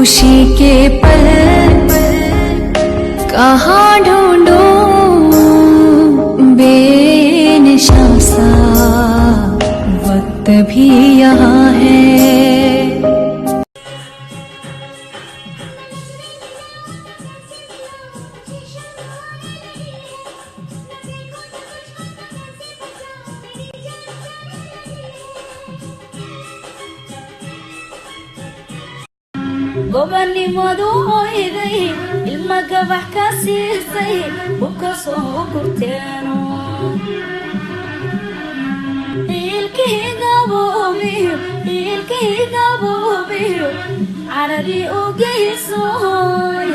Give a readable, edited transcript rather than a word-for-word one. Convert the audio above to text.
खुशी के पल कहाँ ढूंढूं, बेनिशां सा वक्त भी यहाँ है। gobani madoiday ilma gabax ka siisay buka soo gurteeno ilkii gaboobiyo caradi u geysoy